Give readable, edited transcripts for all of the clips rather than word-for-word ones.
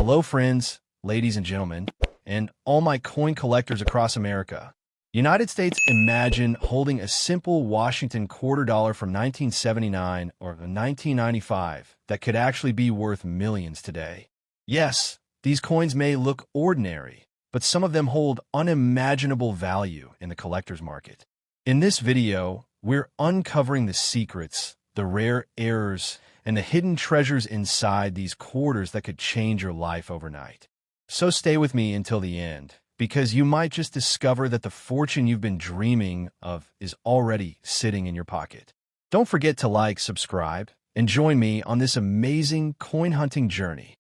Hello friends, ladies and gentlemen, and all my coin collectors across America. United States, imagine holding a simple Washington quarter dollar from 1979 or 1995 that could actually be worth millions today. Yes, these coins may look ordinary, but some of them hold unimaginable value in the collector's market. In this video, we're uncovering the secrets, the rare errors, and the hidden treasures inside these quarters that could change your life overnight. So stay with me until the end, because you might just discover that the fortune you've been dreaming of is already sitting in your pocket. Don't forget to like, subscribe, and join me on this amazing coin hunting journey.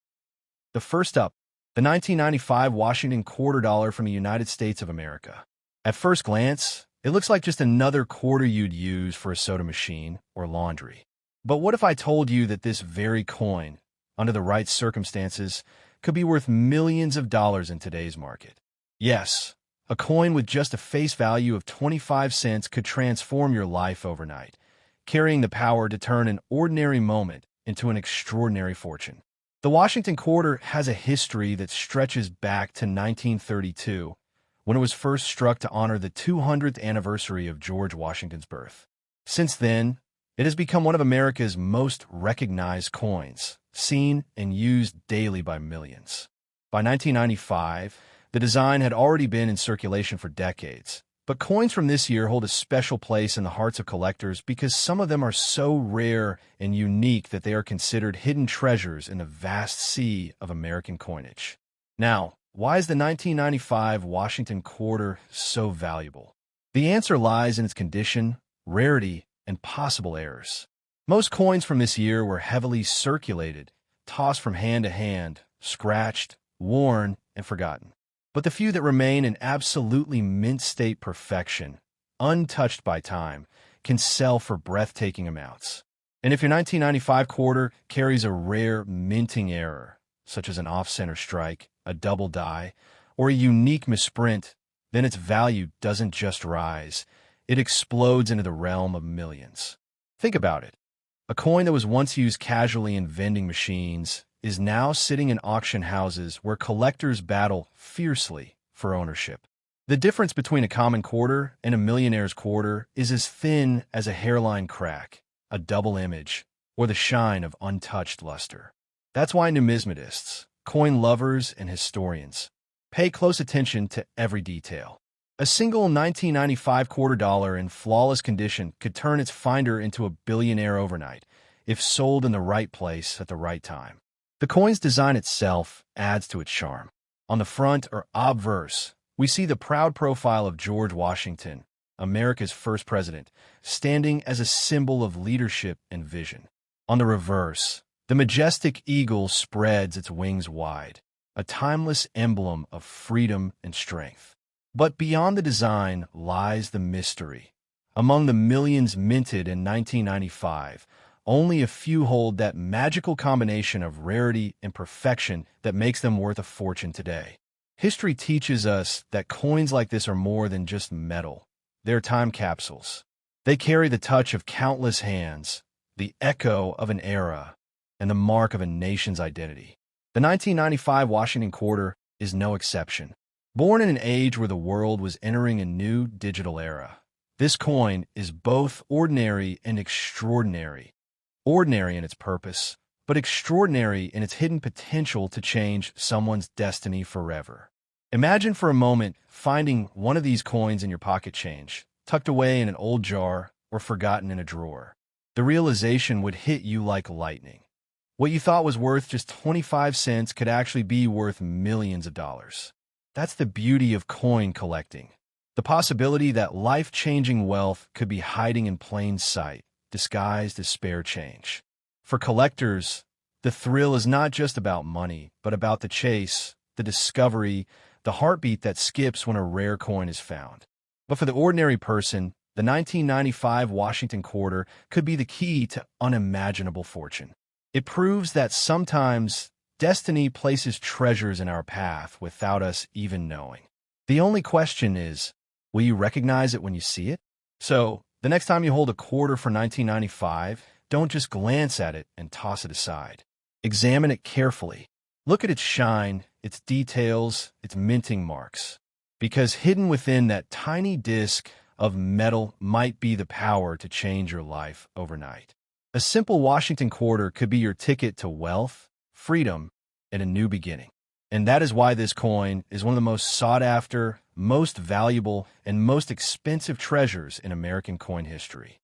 The first up, the 1995 Washington quarter dollar from the United States of America. At first glance, it looks like just another quarter you'd use for a soda machine or laundry. But what if I told you that this very coin, under the right circumstances, could be worth millions of dollars in today's market? Yes, a coin with just a face value of 25 cents could transform your life overnight, carrying the power to turn an ordinary moment into an extraordinary fortune. The Washington quarter has a history that stretches back to 1932, when it was first struck to honor the 200th anniversary of George Washington's birth. Since then, it has become one of America's most recognized coins, seen and used daily by millions. By 1995, the design had already been in circulation for decades, but coins from this year hold a special place in the hearts of collectors because some of them are so rare and unique that they are considered hidden treasures in the vast sea of American coinage. Now, why is the 1995 Washington quarter so valuable? The answer lies in its condition, rarity, and possible errors. Most coins from this year were heavily circulated, tossed from hand to hand, scratched, worn, and forgotten. But the few that remain in absolutely mint-state perfection, untouched by time, can sell for breathtaking amounts. And if your 1995 quarter carries a rare minting error, such as an off-center strike, a double die, or a unique misprint, then its value doesn't just rise, it explodes into the realm of millions. Think about it. A coin that was once used casually in vending machines is now sitting in auction houses where collectors battle fiercely for ownership. The difference between a common quarter and a millionaire's quarter is as thin as a hairline crack, a double image, or the shine of untouched luster. That's why numismatists, coin lovers, and historians pay close attention to every detail. A single 1995 quarter dollar in flawless condition could turn its finder into a billionaire overnight if sold in the right place at the right time. The coin's design itself adds to its charm. On the front or obverse, we see the proud profile of George Washington, America's first president, standing as a symbol of leadership and vision. On the reverse, the majestic eagle spreads its wings wide, a timeless emblem of freedom and strength. But beyond the design lies the mystery. Among the millions minted in 1995, only a few hold that magical combination of rarity and perfection that makes them worth a fortune today. History teaches us that coins like this are more than just metal. They're time capsules. They carry the touch of countless hands, the echo of an era, and the mark of a nation's identity. The 1995 Washington quarter is no exception. Born in an age where the world was entering a new digital era, this coin is both ordinary and extraordinary. Ordinary in its purpose, but extraordinary in its hidden potential to change someone's destiny forever. Imagine for a moment finding one of these coins in your pocket change, tucked away in an old jar or forgotten in a drawer. The realization would hit you like lightning. What you thought was worth just 25 cents could actually be worth millions of dollars. That's the beauty of coin collecting. The possibility that life-changing wealth could be hiding in plain sight, disguised as spare change. For collectors, the thrill is not just about money, but about the chase, the discovery, the heartbeat that skips when a rare coin is found. But for the ordinary person, the 1995 Washington quarter could be the key to unimaginable fortune. It proves that sometimes destiny places treasures in our path without us even knowing. The only question is, will you recognize it when you see it? So, the next time you hold a quarter for 1995, don't just glance at it and toss it aside. Examine it carefully. Look at its shine, its details, its minting marks. Because hidden within that tiny disc of metal might be the power to change your life overnight. A simple Washington quarter could be your ticket to wealth, freedom, and a new beginning. And that is why this coin is one of the most sought after, most valuable, and most expensive treasures in American coin history.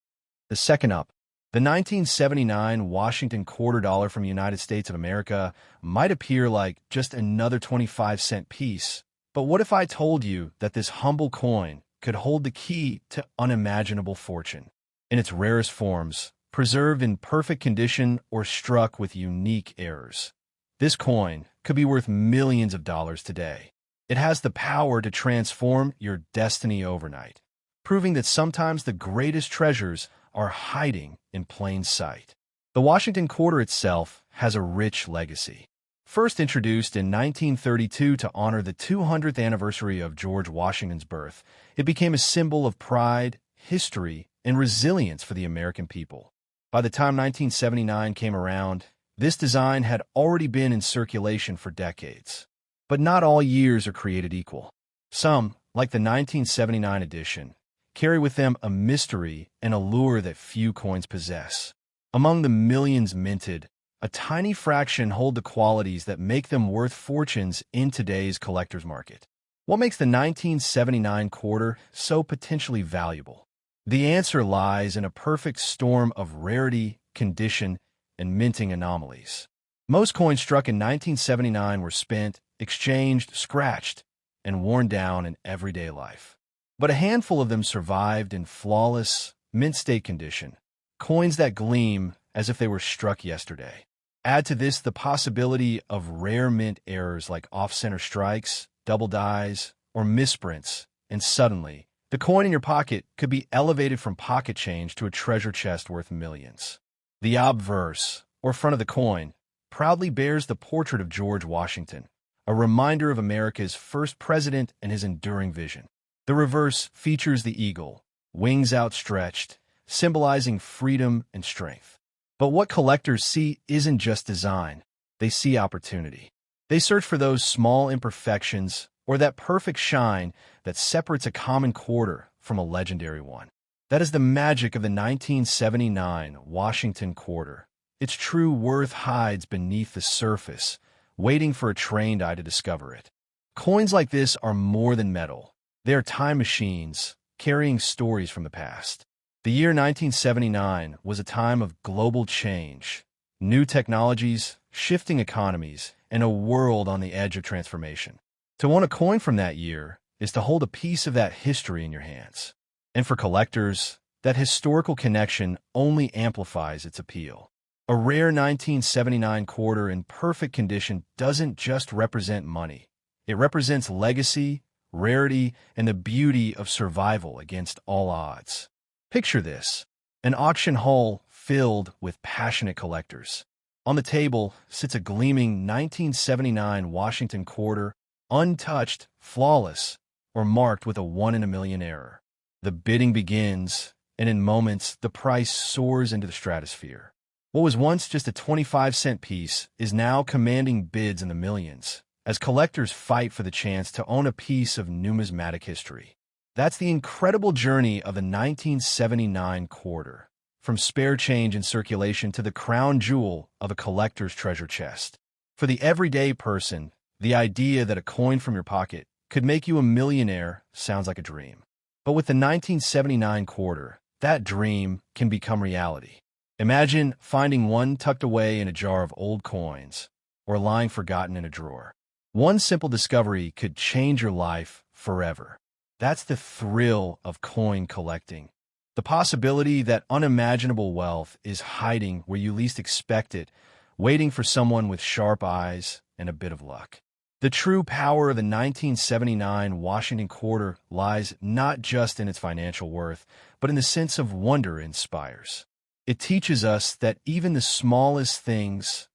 The second up, the 1979 Washington quarter dollar from the United States of America might appear like just another 25-cent piece, but what if I told you that this humble coin could hold the key to unimaginable fortune? In its rarest forms, preserved in perfect condition or struck with unique errors, this coin could be worth millions of dollars today. It has the power to transform your destiny overnight, proving that sometimes the greatest treasures are hiding in plain sight. The Washington quarter itself has a rich legacy. First introduced in 1932 to honor the 200th anniversary of George Washington's birth, it became a symbol of pride, history, and resilience for the American people. By the time 1979 came around, this design had already been in circulation for decades. But not all years are created equal. Some, like the 1979 edition, carry with them a mystery and allure that few coins possess. Among the millions minted, a tiny fraction hold the qualities that make them worth fortunes in today's collector's market. What makes the 1979 quarter so potentially valuable? The answer lies in a perfect storm of rarity, condition, and minting anomalies. Most coins struck in 1979 were spent, exchanged, scratched, and worn down in everyday life. But a handful of them survived in flawless, mint-state condition, coins that gleam as if they were struck yesterday. Add to this the possibility of rare mint errors like off-center strikes, double dies, or misprints, and suddenly, the coin in your pocket could be elevated from pocket change to a treasure chest worth millions. The obverse, or front of the coin, proudly bears the portrait of George Washington, a reminder of America's first president and his enduring vision. The reverse features the eagle, wings outstretched, symbolizing freedom and strength. But what collectors see isn't just design. They see opportunity. They search for those small imperfections or that perfect shine that separates a common quarter from a legendary one. That is the magic of the 1979 Washington quarter. Its true worth hides beneath the surface, waiting for a trained eye to discover it. Coins like this are more than metal. They are time machines, carrying stories from the past. The year 1979 was a time of global change, new technologies, shifting economies, and a world on the edge of transformation. To own a coin from that year is to hold a piece of that history in your hands. And for collectors, that historical connection only amplifies its appeal. A rare 1979 quarter in perfect condition doesn't just represent money. It represents legacy, rarity, and the beauty of survival against all odds. Picture this: an auction hall filled with passionate collectors. On the table sits a gleaming 1979 Washington quarter, untouched, flawless, or marked with a 1 in a million error. The bidding begins, and in moments, the price soars into the stratosphere. What was once just a 25-cent piece is now commanding bids in the millions, as collectors fight for the chance to own a piece of numismatic history. That's the incredible journey of the 1979 quarter, from spare change in circulation to the crown jewel of a collector's treasure chest. For the everyday person, the idea that a coin from your pocket could make you a millionaire sounds like a dream. But with the 1979 quarter, that dream can become reality. Imagine finding one tucked away in a jar of old coins or lying forgotten in a drawer. One simple discovery could change your life forever. That's the thrill of coin collecting. The possibility that unimaginable wealth is hiding where you least expect it, waiting for someone with sharp eyes and a bit of luck. The true power of the 1979 Washington quarter lies not just in its financial worth, but in the sense of wonder it inspires. It teaches us that even the smallest things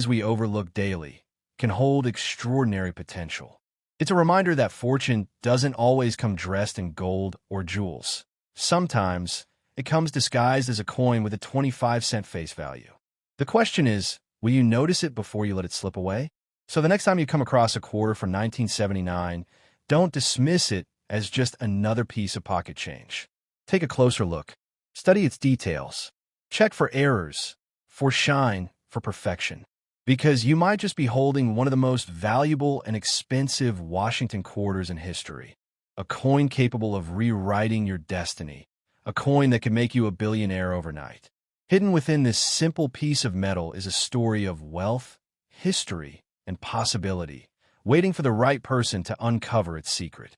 we overlook daily, can hold extraordinary potential. It's a reminder that fortune doesn't always come dressed in gold or jewels. Sometimes, it comes disguised as a coin with a 25-cent face value. The question is, will you notice it before you let it slip away? So the next time you come across a quarter from 1979, don't dismiss it as just another piece of pocket change. Take a closer look. Study its details. Check for errors, for shine, for perfection. Because you might just be holding one of the most valuable and expensive Washington quarters in history. A coin capable of rewriting your destiny. A coin that can make you a billionaire overnight. Hidden within this simple piece of metal is a story of wealth, history, and possibility, waiting for the right person to uncover its secret.